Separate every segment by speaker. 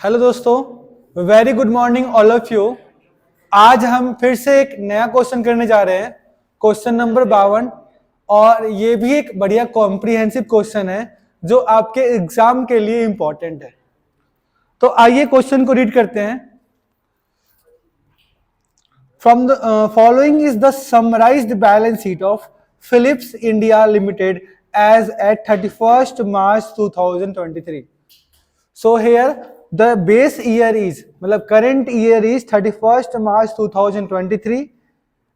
Speaker 1: Hello दोस्तों, very good morning all of you. आज हम फिर से एक नया क्वेश्चन करने जा रहे हैं, क्वेश्चन नंबर 52। और ये भी एक बढ़िया कॉम्प्रिहेंसिव क्वेश्चन है जो आपके एग्जाम के लिए इंपॉर्टेंट है। तो आइए क्वेश्चन को रीड करते हैं। From the following is the summarised balance sheet of Philips India limited as at 31st March 2023। So here the base year is मतलब current year is 31st March 2023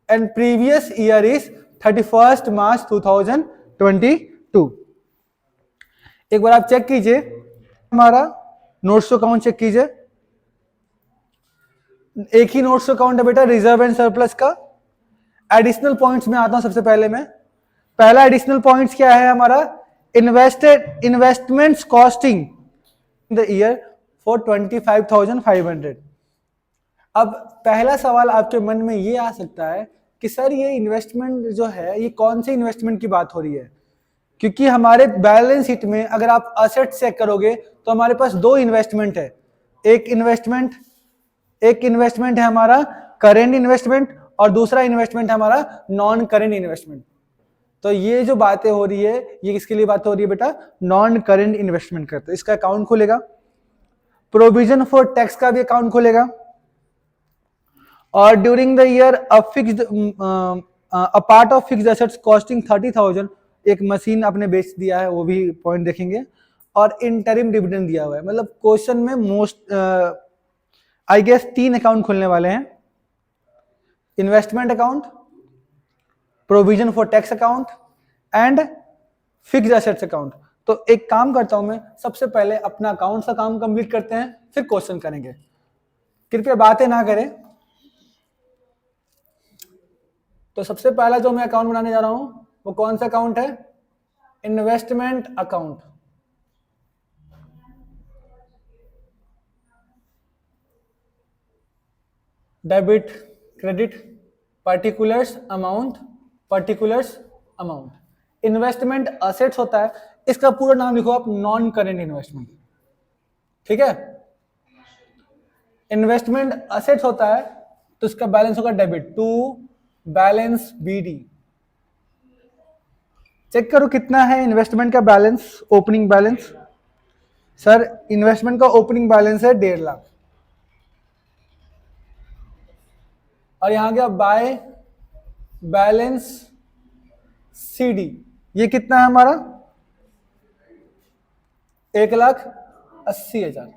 Speaker 1: and previous year is 31st March 2022। एक बार आप check कीजिए, हमारा notes account check कीजिए। एक ही notes account है बेटा रिजर्व एंड सरप्लस का। एडिशनल पॉइंट्स में आता हूं। सबसे पहले मैं पहला एडिशनल पॉइंट्स क्या है हमारा, investments costing the year for 25,500। अब पहला सवाल आपके मन में ये आ सकता है कि सर ये इन्वेस्टमेंट जो है ये कौन से इन्वेस्टमेंट की बात हो रही है, क्योंकि हमारे बैलेंस शीट में अगर आप असेट चेक करोगे तो हमारे पास दो इन्वेस्टमेंट है। एक इन्वेस्टमेंट है हमारा करेंट इन्वेस्टमेंट और दूसरा इन्वेस्टमेंट है हमारा नॉन करेंट इन्वेस्टमेंट। तो ये जो बातें हो रही है ये किसके लिए बात हो रही है बेटा, नॉन करेंट इन्वेस्टमेंट करते। इसका अकाउंट खुलेगा, प्रोविजन फॉर टैक्स का भी अकाउंट खुलेगा। और during the year a part of fixed assets costing 30,000, एक मशीन आपने बेच दिया है, वो भी पॉइंट देखेंगे। और इंटरिम डिविडेंड दिया हुआ है। मतलब क्वेश्चन में मोस्ट आई गेस 3 अकाउंट खुलने वाले हैं, investment account, provision for tax account and fixed assets account. तो एक काम करता हूं मैं, सबसे पहले अपना अकाउंट का काम कंप्लीट करते हैं, फिर क्वेश्चन करेंगे। कृपया बातें ना करें। तो सबसे पहला जो मैं अकाउंट बनाने जा रहा हूं वो कौन सा अकाउंट है, investment account. Debit credit particulars amount investment assets होता है, इसका पूरा नाम लिखो आप, नॉन करेंट इन्वेस्टमेंट। ठीक है, इन्वेस्टमेंट असेट्स होता है तो इसका बैलेंस होगा debit to balance BD. Check करो कितना है इन्वेस्टमेंट का balance, opening balance. Sir investment का ओपनिंग बैलेंस है 1.5 लाख। और यहां गया बाय बैलेंस सीडी, ये कितना है हमारा 1,80,000।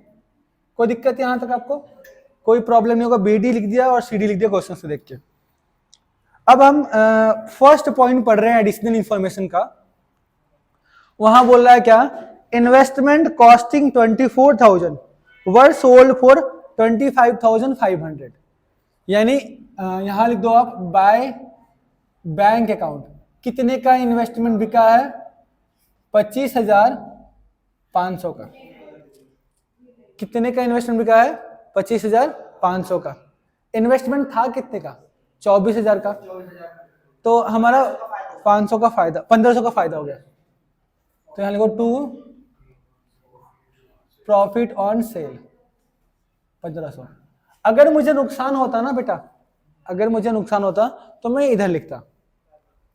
Speaker 1: कोई दिक्कत यहां तक आपको, कोई प्रॉब्लम नहीं होगा। बीडी लिख दिया और सीडी लिख दिया क्वेश्चन से देख के। अब हम फर्स्ट पॉइंट पढ़ रहे हैं एडिशनल इंफॉर्मेशन का। वहां बोल रहा है क्या, investment costing 24,000 were sold for 25,500। यानी यहां लिख दो आप बाय बैंक अकाउंट, कितने का इन्वेस्टमेंट बिका है, 25,500 का। कितने का इन्वेस्टमेंट बिका है, 25,500 का। इन्वेस्टमेंट था कितने का, 24,000 का। तो हमारा 500 का फायदा, 1500 का फायदा हो गया। तो यहां लिखो टू प्रॉफिट ऑन सेल 1500। अगर मुझे नुकसान होता ना बेटा, अगर मुझे नुकसान होता तो मैं इधर लिखता,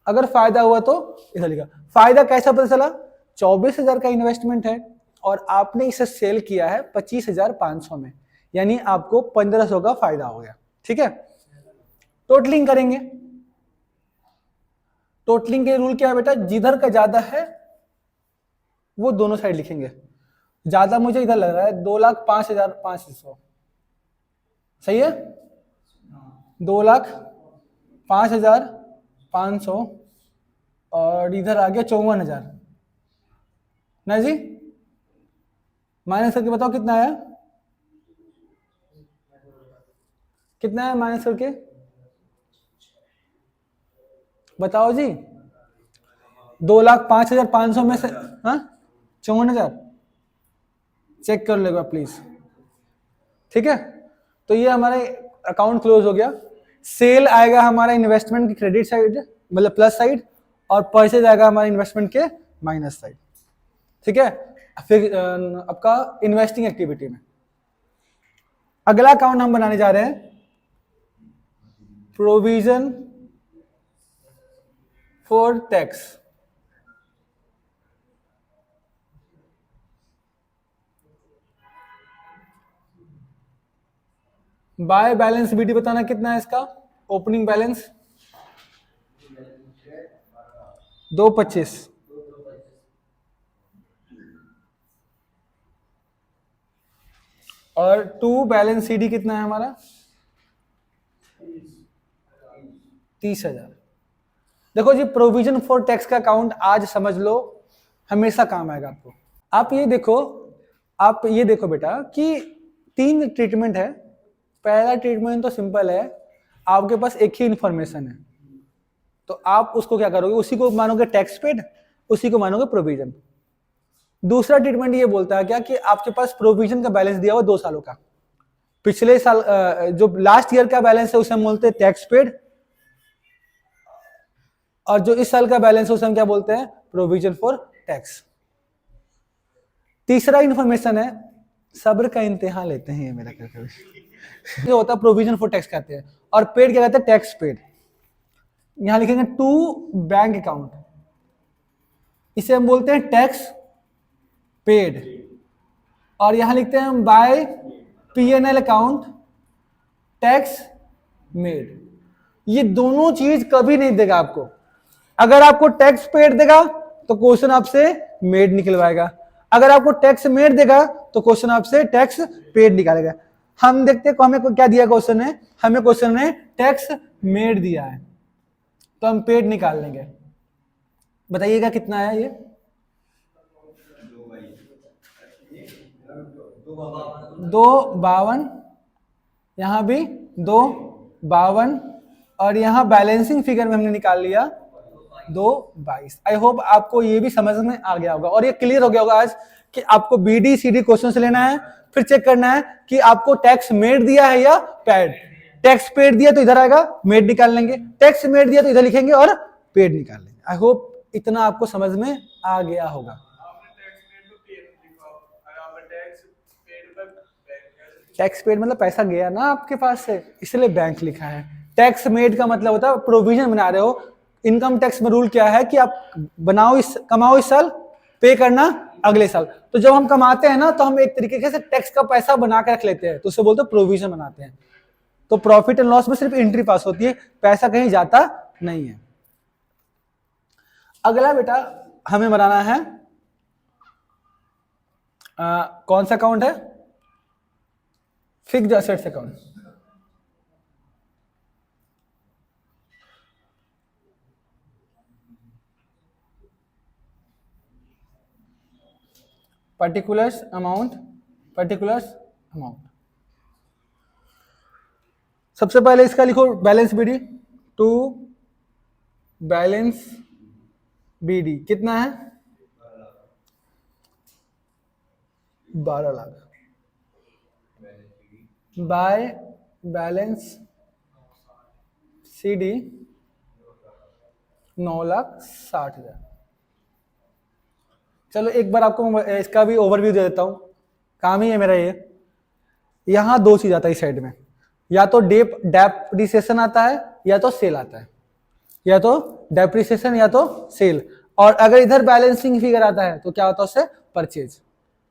Speaker 1: अगर फायदा हुआ तो इधर लिखा। फायदा कैसा पता चला, 24,000 का इन्वेस्टमेंट है और आपने इसे सेल किया है 25,500 में, यानी आपको 1500 का फायदा हो गया। ठीक है, टोटलिंग करेंगे। टोटलिंग के रूल क्या है बेटा, जिधर का ज्यादा है वो दोनों साइड लिखेंगे। ज्यादा मुझे इधर लग रहा है 2,05,500, सही है, 2,05,500 और इधर आ गया 54,000 ना जी। माइनस करके बताओ कितना आया, कितना है माइनस करके बताओ जी। 2,05,500 में से 54,000 चेक कर लेगा प्लीज। ठीक है, तो ये हमारा अकाउंट क्लोज हो गया। सेल आएगा हमारा इन्वेस्टमेंट की क्रेडिट साइड मतलब प्लस साइड, और परचेज आएगा हमारा इन्वेस्टमेंट के माइनस साइड। ठीक है, फिर आपका इन्वेस्टिंग एक्टिविटी में अगला अकाउंट हम बनाने जा रहे हैं provision for tax. By balance BD बताना कितना है इसका, ओपनिंग बैलेंस 225, और टू बैलेंस सीडी कितना है हमारा 30,000। देखो जी, प्रोविजन फॉर टैक्स का अकाउंट आज समझ लो, हमेशा काम आएगा आपको। आप ये देखो बेटा कि 3 ट्रीटमेंट है। पहला ट्रीटमेंट तो सिंपल है, आपके पास एक ही इंफॉर्मेशन है, तो आप उसको क्या करोगे, उसी को मानोगे टैक्स पेड, उसी को मानोगे प्रोविजन। दूसरा ट्रीटमेंट ये बोलता है क्या कि आपके पास प्रोविजन का बैलेंस दिया हुआ 2 सालों का, पिछले साल जो लास्ट ईयर का बैलेंस है उसे हम बोलते हैं टैक्स पेड, और जो इस साल का बैलेंस है उसे हम क्या बोलते हैं, प्रोविजन फॉर टैक्स। तीसरा इंफॉर्मेशन है, सब्र का इम्तिहान लेते हैं ये मेरा कभी ये होता है प्रोविजन फॉर टैक्स कहते हैं, और पेड क्या कहते हैं, टैक्स पेड। यहां लिखेंगे टू बैंक अकाउंट, इसे हम बोलते हैं टैक्स पेड, और यहां लिखते हैं हम by PNL account tax made. ये दोनों चीज कभी नहीं देगा आपको। अगर आपको टैक्स पेड देगा तो क्वेश्चन आपसे मेड निकलवाएगा, अगर आपको टैक्स मेड देगा तो क्वेश्चन आपसे टैक्स पेड निकालेगा। हम देखते हैं हमें क्या दिया क्वेश्चन है, हमें क्वेश्चन ने टैक्स मेड दिया है, तो हम पेड निकाल लेंगे। बताइएगा कितना है ये, 252, यहां भी 252, और यहां बैलेंसिंग फिगर में हमने निकाल लिया 222। आई होप आपको ये भी समझ में आ गया होगा और ये क्लियर हो गया होगा आज कि आपको बीडी सीडी क्वेश्चन से लेना है, फिर चेक करना है कि आपको टैक्स मेड दिया है या पेड। टैक्स पेड दिया तो इधर आएगा, मेड निकाल लेंगे, टैक्स मेड दिया तो इधर लिखेंगे और पेड निकाल लेंगे। आई होप इतना आपको समझ में आ गया होगा। टैक्स पेड मतलब पैसा गया ना आपके पास से, इसलिए बैंक लिखा है। टैक्स मेड का मतलब होता है प्रोविजन बना रहे हो। इनकम टैक्स में रूल क्या है कि आप कमाओ इस साल, पे करना अगले साल। तो जब हम कमाते हैं ना तो हम एक तरीके से टैक्स का पैसा बना के रख लेते हैं, तो उसे बोलते हैं प्रोविजन बनाते हैं। तो प्रॉफिट एंड लॉस में सिर्फ एंट्री पास होती है, पैसा कहीं जाता नहीं है। अगला बेटा हमें बनाना है कौन सा अकाउंट है, fixed assets account. Particulars amount. सबसे पहले इसका लिखो balance BD, to balance BD कितना है 12 लाख, बाय बैलेंस सीडी 9,60,000। चलो एक बार आपको इसका भी ओवरव्यू दे देता हूं, काम ही है मेरा ये। यहां 2 चीज आता है इस साइड में, या तो डेप्रिसिएशन आता है या तो सेल आता है, या तो डेप्रिसिएशन या तो सेल। और अगर इधर बैलेंसिंग फिगर आता है तो क्या होता है उससे परचेज।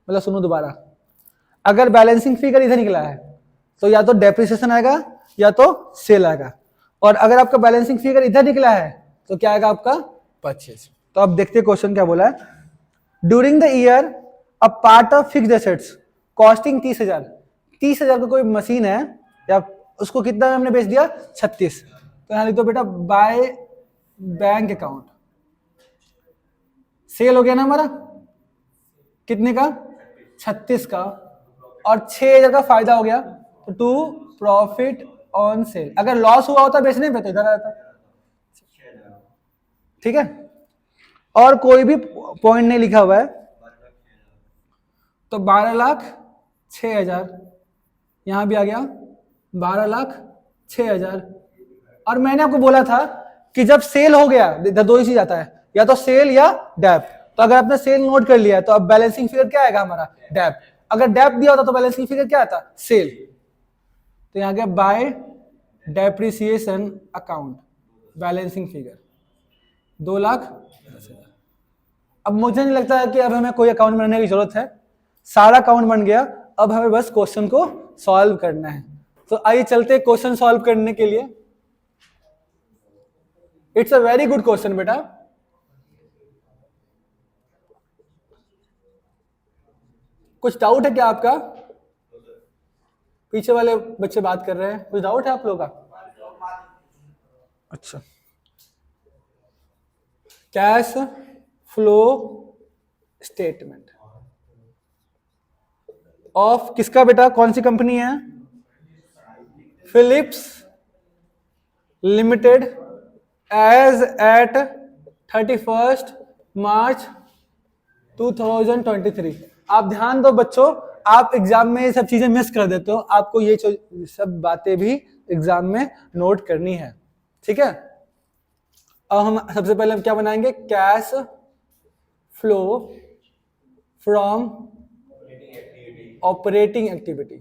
Speaker 1: मतलब सुनो दोबारा, अगर बैलेंसिंग फिगर इधर निकला है तो या तो डेप्रिसिएशन आएगा या तो सेल आएगा, और अगर आपका बैलेंसिंग फिगर इधर निकला है तो क्या आएगा आपका परचेज। तो अब देखते हैं क्वेश्चन क्या बोला है। During the year a part of fixed assets costing 30,000। 30,000 का कोई मशीन है या उसको कितना में हमने बेच दिया 36। तो यहां लिख दो बेटा बाय बैंक अकाउंट। सेल हो गया ना हमारा, कितने का 36 का, और 6,000 का फायदा हो गया, तो टू प्रॉफिट ऑन सेल। अगर लॉस हुआ होता बेचने पे तो इधर आता, ठीक है। और कोई भी पॉइंट नहीं लिखा हुआ है, तो 12,06,000 यहां भी आ गया 12,06,000। और मैंने आपको बोला था कि जब सेल हो गया, इधर 2 ही चीज आता है, या तो सेल या डेप। तो अगर आपने सेल नोट कर लिया है तो अब बैलेंसिंग फिगर क्या आएगा हमारा डेप। अगर डेप दिया होता तो बैलेंसिंग फिगर क्या आता सेल। तो यहाँ गया bye depreciation account, balancing figure 2,10,000। अब मुझे नहीं लगता है कि अब हमें कोई अकाउंट बनाने की जरूरत है, सारा अकाउंट बन गया। अब हमें बस क्वेश्चन को सॉल्व करना है। तो आइए चलते क्वेश्चन सॉल्व करने के लिए। It's a very good question बेटा। कुछ डाउट है क्या आपका? पीछे वाले बच्चे बात कर रहे हैं, कुछ डाउट है आप लोगों का? अच्छा, कैश फ्लो स्टेटमेंट ऑफ किसका बेटा, कौन सी कंपनी है? फिलिप्स लिमिटेड एज एट 31 मार्च 2023। आप ध्यान दो बच्चों, आप एग्जाम में ये सब चीजें मिस कर देते हो, आपको ये सब बातें भी एग्जाम में नोट करनी है, ठीक है। अब हम सबसे पहले हम क्या बनाएंगे, cash flow from operating activity.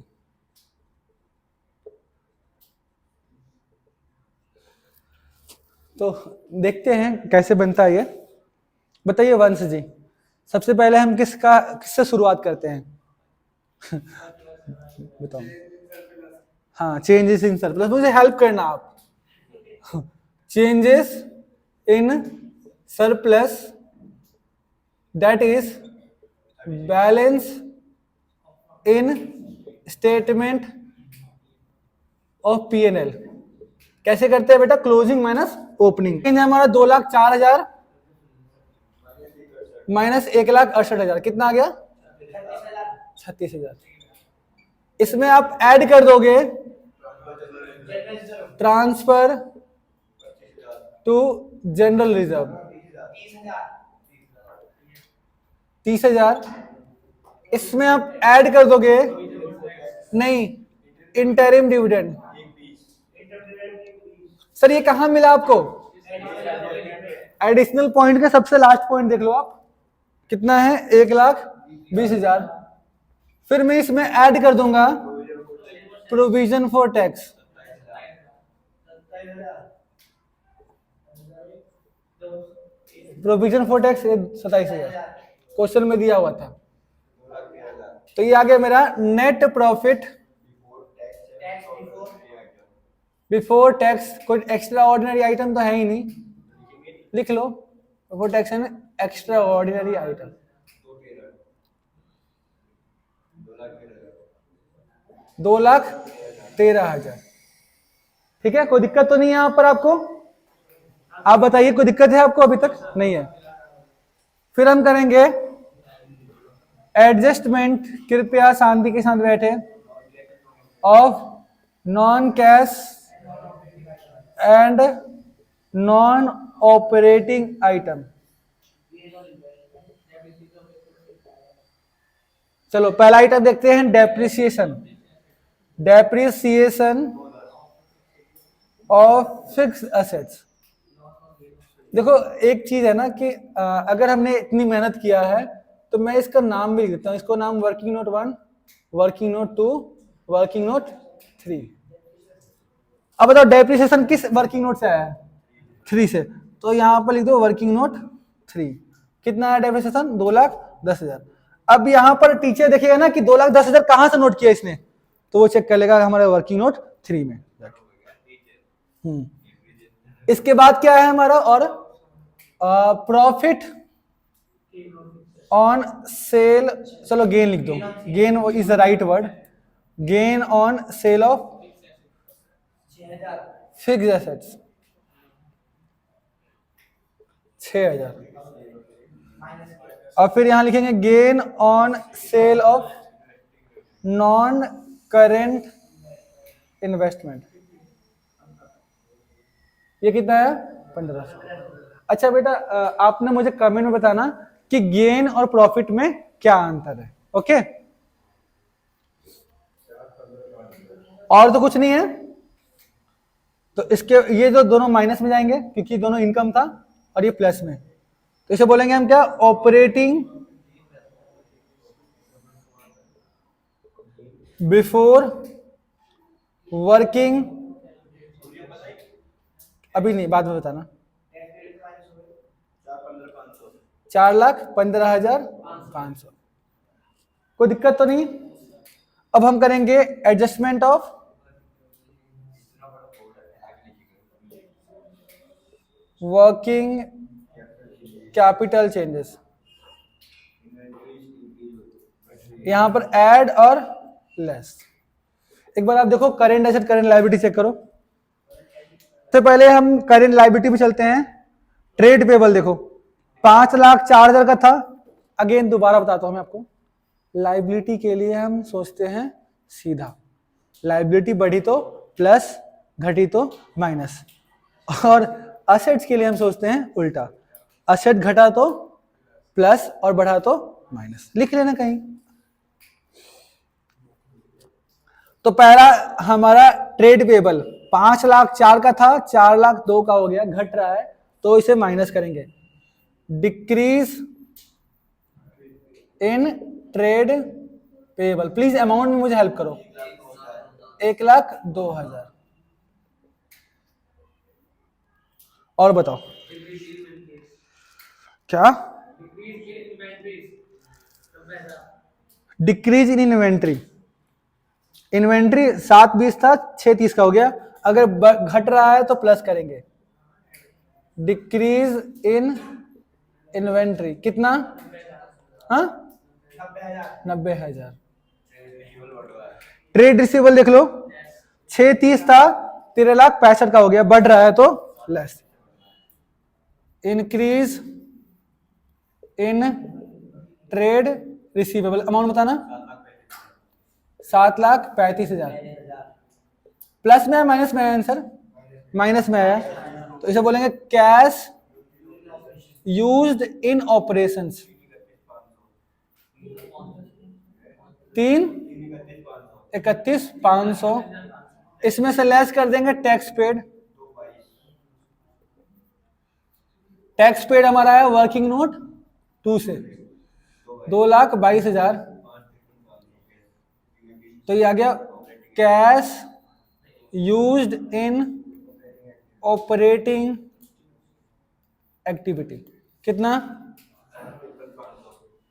Speaker 1: तो देखते हैं कैसे बनता है ये। बताइए वंश जी, सबसे पहले हम किससे शुरुआत करते हैं? बताओ। हाँ, चेंजेस इन सरप्लस, मुझे हेल्प करना आप। Changes in surplus that is balance in statement of P&L। कैसे करते हैं बेटा? Closing minus opening. हमारा 2,04,000 माइनस 1,68,000 कितना आ गया? 36,000। इसमें आप ऐड कर दोगे ट्रांसफर टू जनरल रिजर्व 30,000। इसमें आप ऐड कर दोगे, नहीं, इंटरिम डिविडेंड। सर ये कहां मिला आपको? एडिशनल पॉइंट का सबसे लास्ट पॉइंट देख लो आप, कितना है? 1,20,000। फिर मैं इसमें ऐड कर दूंगा provision for tax, provision for tax 27,000 question में दिया हुआ था। तो ये आ गया मेरा नेट प्रॉफिट बिफोर टैक्स। कोई एक्स्ट्रा ऑर्डिनरी आइटम तो है ही नहीं, लिख लो बिफोर टैक्स है एक्स्ट्रा ऑर्डिनरी आइटम 2,13,000। ठीक है, कोई दिक्कत तो नहीं है यहाँ पर आपको? आप बताइए, कोई दिक्कत है आपको? अभी तक नहीं है। फिर हम करेंगे एडजस्टमेंट, कृपया शांति के साथ बैठे, of non cash and non operating item. चलो पहला आइटम देखते हैं, depreciation. Depreciation of fixed assets. देखो एक चीज है ना कि अगर हमने इतनी मेहनत किया है तो मैं इसका नाम भी लिख देता हूं। इसको नाम working note 1, working note 2, working note 3। अब बताओ डेप्रिसिएशन किस वर्किंग नोट से आया है? 3 से। तो यहां पर लिख दो वर्किंग नोट 3। कितना है डेप्रिसिएशन? 2,10,000। अब यहां पर टीचर देखेगा ना कि 2,10,000 कहां से नोट किया इसने, तो वो चेक कर लेगा हमारे वर्किंग नोट 3 में। इसके बाद क्या है हमारा? और प्रॉफिट ऑन सेल, चलो गेन लिख दो, gain is the right word. Gain on sale of fixed assets 6,000। और फिर यहां लिखेंगे gain on sale of non current investment, ये कितना है? 1,500। अच्छा बेटा, आपने मुझे कमेंट में बताना कि गेन और प्रॉफिट में क्या अंतर है। ओके, और तो कुछ नहीं है। तो इसके ये जो दोनों माइनस में जाएंगे क्योंकि दोनों इनकम था, और ये प्लस में, तो इसे बोलेंगे हम क्या? ऑपरेटिंग बिफोर वर्किंग, अभी नहीं, बाद में बताना। 4,15,500। कोई दिक्कत तो नहीं? अब हम करेंगे adjustment of working capital changes. यहां पर ऐड और लेस। एक बार आप देखो current asset current liability check करो। तो पहले हम करेंट लायबिलिटी पे चलते हैं। ट्रेड पेबल देखो 5,04,000 का था। अगेन दोबारा बताता हूं मैं आपको, लायबिलिटी के लिए हम सोचते हैं सीधा, लायबिलिटी बढ़ी तो प्लस, घटी तो माइनस। और असेट्स के लिए हम सोचते हैं उल्टा, असेट घटा तो प्लस और बढ़ा तो माइनस। लिख लेना कहीं। तो पहला हमारा ट्रेड पेबल 5,04,000 का था, 4,02,000 का हो गया, घट रहा है तो इसे माइनस करेंगे। Decrease in trade payable. Please amount में मुझे हेल्प करो। 1,02,000। और बताओ क्या? Decrease in inventory. इन्वेंट्री 7,20 था, 6,30 का हो गया। अगर घट रहा है तो प्लस करेंगे। डिक्रीज इन इन्वेंट्री कितना? हाँ, 90,000। ट्रेड रिसीवेबल देख लो, 6,30 था, 13,65,000 का हो गया, बढ़ रहा है तो less. Increase in trade receivable, amount बताना। 7,35,000। प्लस में है माइनस में है आंसर? माइनस में है, तो इसे बोलेंगे कैश यूज्ड इन ऑपरेशंस। 3,31,500। इसमें से लेस कर देंगे टैक्स पेड। टैक्स पेड हमारा है वर्किंग नोट 2 से 2,22,000। तो ये आ गया cash used in operating activity. कितना?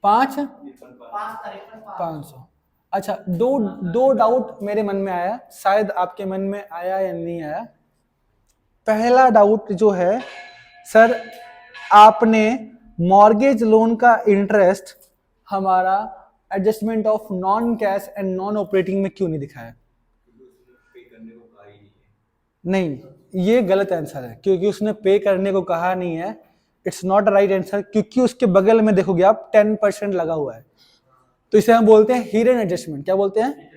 Speaker 1: 5,500। अच्छा, दो डाउट मेरे मन में आया, शायद आपके मन में आया या नहीं आया। पहला डाउट जो है, सर आपने मॉर्गेज लोन का इंटरेस्ट हमारा adjustment of non cash and non operating में क्यों नहीं दिखाया? नहीं, ये गलत आंसर है, क्योंकि उसने पे करने को कहा नहीं है। इट्स नॉट राइट आंसर, क्योंकि उसके बगल में देखोगे आप 10% लगा हुआ है। तो इसे हम बोलते हैं हिडन एडजस्टमेंट। क्या बोलते हैं?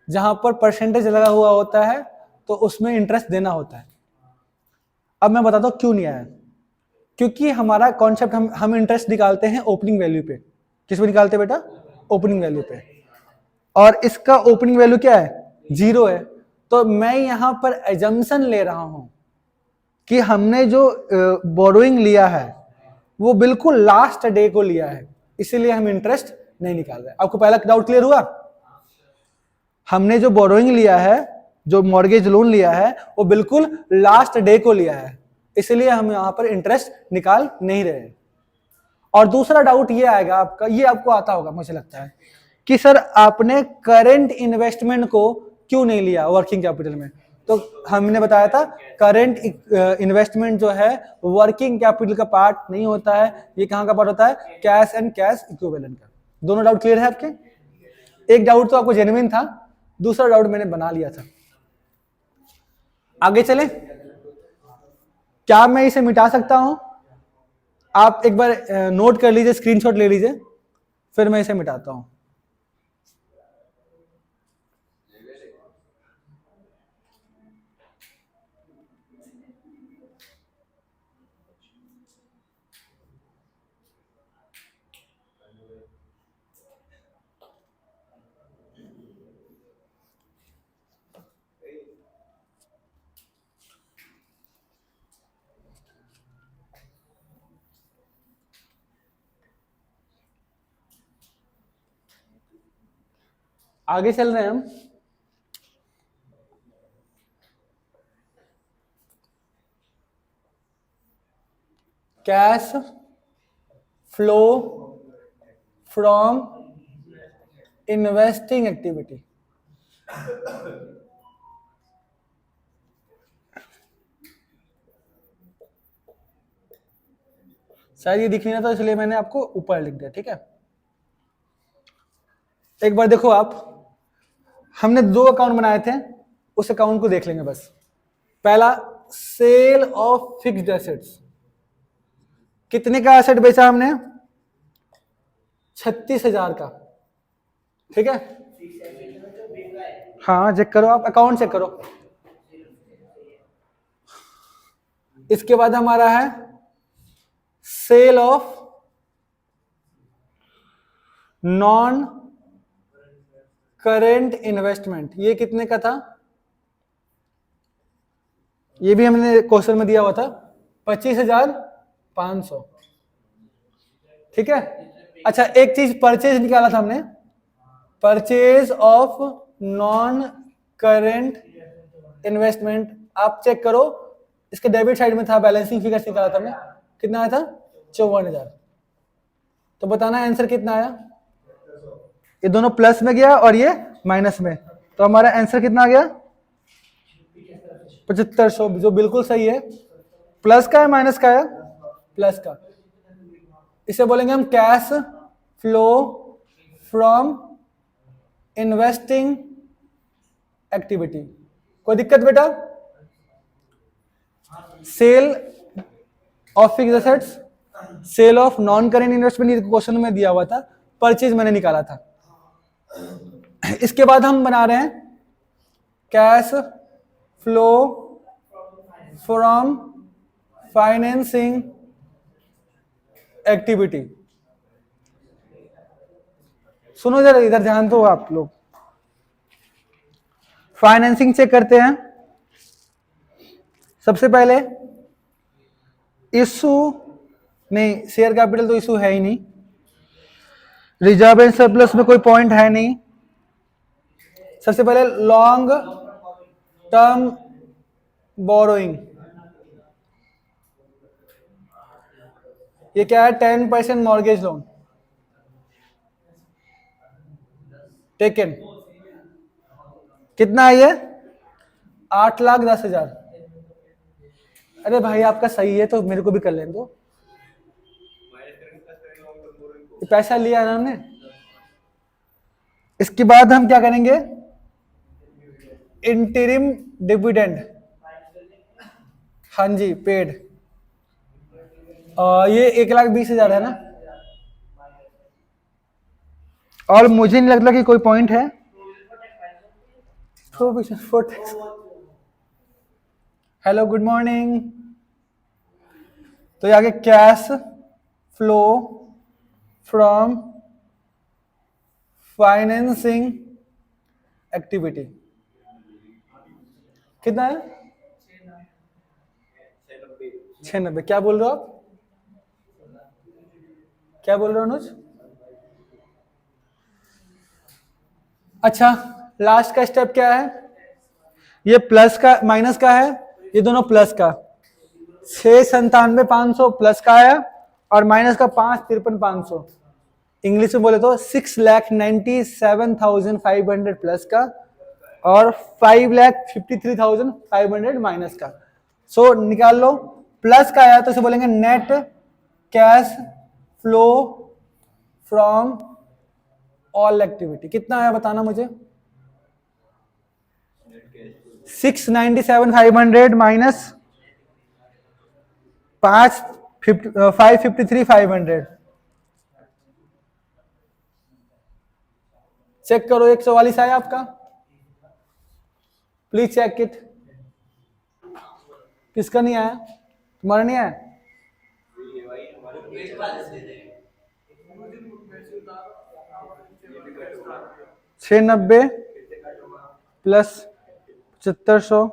Speaker 1: जहां पर परसेंटेज लगा हुआ होता है तो उसमें इंटरेस्ट देना होता है। अब मैं बताता हूं क्यों नहीं आया। क्योंकि हमारा कॉन्सेप्ट, हम इंटरेस्ट निकालते हैं ओपनिंग वैल्यू पे। किस पे निकालते हैं बेटा? ओपनिंग वैल्यू पे। और इसका ओपनिंग वैल्यू क्या है? 0 है। तो मैं यहां पर एजम्पशन ले रहा हूं कि हमने जो बोरोइंग लिया है वो बिल्कुल लास्ट डे को लिया है, इसीलिए हम इंटरेस्ट नहीं निकाल रहे। आपको पहला डाउट क्लियर हुआ? हमने जो बोरोइंग लिया है, जो मॉर्गेज लोन लिया है, वो बिल्कुल लास्ट डे को लिया है, इसलिए हम यहां पर इंटरेस्ट निकाल नहीं रहे। और दूसरा डाउट ये आएगा आपका, ये आपको आता होगा मुझे लगता है, कि सर आपने करंट इन्वेस्टमेंट को क्यों नहीं लिया वर्किंग कैपिटल में? तो हमने बताया था करंट इन्वेस्टमेंट जो है वर्किंग कैपिटल का पार्ट नहीं होता है। ये कहां का पार्ट होता है? कैश एंड कैश इक्विवेलेंट का। दोनों डाउट क्लियर है आपके? एक डाउट तो आपको जेन्युइन था, दूसरा डाउट मैंने बना लिया था। आगे चले? क्या मैं इसे मिटा सकता हूं? आप एक बार नोट कर लीजिए, स्क्रीनशॉट ले लीजिए, फिर मैं इसे मिटाता हूं। आगे चल रहे हैं हम। Cash flow from investing activity. शायद ये दिख नहीं रहा था इसलिए मैंने आपको ऊपर लिख दिया, ठीक है। एक बार देखो आप, हमने 2 अकाउंट बनाए थे, उस अकाउंट को देख लेंगे बस। पहला, सेल ऑफ फिक्स्ड एसेट्स। कितने का एसेट बेचा हमने? 36,000 का, ठीक है। हाँ चेक करो, आप अकाउंट चेक करो। इसके बाद हमारा है sale of non current investment. ये कितने का था? ये भी हमने क्वेश्चन में दिया हुआ था, 25,500, ठीक है। अच्छा, एक चीज परचेज निकाला था हमने, purchase of non current investment. आप चेक करो, इसके डेबिट साइड में था, बैलेंसिंग फिगर्स निकाला था हमने, कितना आया था? 54,000। तो बताना आंसर कितना आया? ये दोनों प्लस में गया और ये माइनस में, तो हमारा आंसर कितना आ गया? 7500, जो बिल्कुल सही है। प्लस का है माइनस का है? प्लस का। इसे बोलेंगे हम cash flow from investing activity. कोई दिक्कत बेटा? Sale of fixed assets, sale of non current investment question में दिया हुआ था, परचेज मैंने निकाला था। इसके बाद हम बना रहे हैं cash flow from financing activity. सुनो जरा, इधर ध्यान दो आप लोग। फाइनेंसिंग चेक करते हैं। सबसे पहले इशू नहीं, शेयर कैपिटल तो इशू है ही नहीं, रिजर्व एंड सरप्लस में कोई पॉइंट है नहीं। सबसे पहले लॉन्ग टर्म बोरोइंग, ये क्या है? 10% मॉर्गेज लोन टेकन। कितना है ये? 8,10,000। अरे भाई आपका सही है तो मेरे को भी कर लेने दो। पैसा लिया है ना हमने। इसके बाद हम क्या करेंगे? इंटरिम डिविडेंड, हाँ जी पेड। ये 1,20,000 है ना, और मुझे नहीं लगता कि कोई पॉइंट है। Hello good morning. तो ये आगे cash flow from financing activity कितना है? 96। क्या बोल रहे हो आप? क्या बोल रहे हो अनुज? अच्छा, लास्ट का स्टेप क्या है? ये प्लस का माइनस का है, ये दोनों प्लस का। 6,97,500 प्लस का है और माइनस का 5,53,500। इंग्लिश में बोले तो 6,97,500 प्लस का और 5,53,500 माइनस का। सो निकाल लो। प्लस का आया तो इसे बोलेंगे net cash flow from all activity. कितना आया बताना मुझे? 6,97,500 माइनस 5,53,500। चेक करो, 144 आया आपका? Please check it. किसका नहीं आया? तुम्हारा नहीं आया? 690 प्लस 7500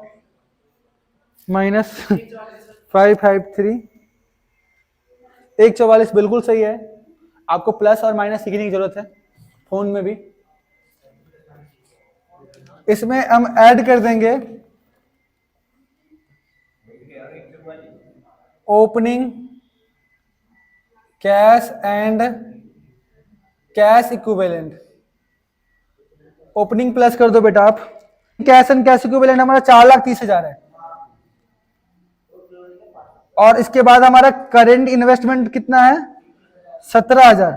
Speaker 1: माइनस 553। 144 बिल्कुल सही है। आपको प्लस और माइनस सीखने की जरूरत है फोन में भी। इसमें हम ऐड कर देंगे opening cash and cash equivalent, opening plus कर दो बेटा आप। कैश एंड कैश इक्विवेलेंट हमारा 4,30,000 है, और इसके बाद हमारा करेंट इन्वेस्टमेंट कितना है 17,000,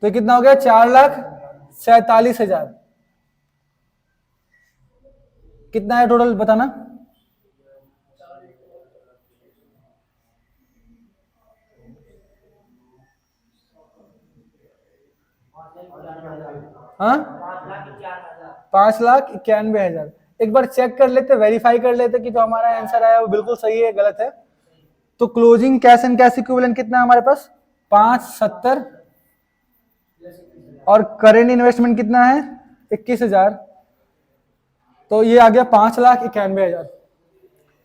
Speaker 1: तो कितना हो गया 4,47,000। कितना है टोटल बताना। हाँ 5,91,000। एक बार चेक कर लेते, वेरीफाई कर लेते कि जो हमारा आंसर आया वो बिल्कुल सही है गलत है। तो closing cash and cash equivalent कितना है हमारे पास 570, और करेंट इन्वेस्टमेंट कितना है 21,000, तो ये आ गया 5,91,000।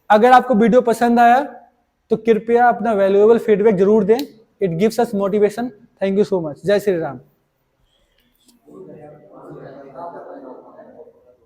Speaker 1: अगर आपको वीडियो पसंद आया तो कृपया अपना वैल्यूएबल फीडबैक जरूर दें, it gives us motivation. Thank you so much. जय श्री राम।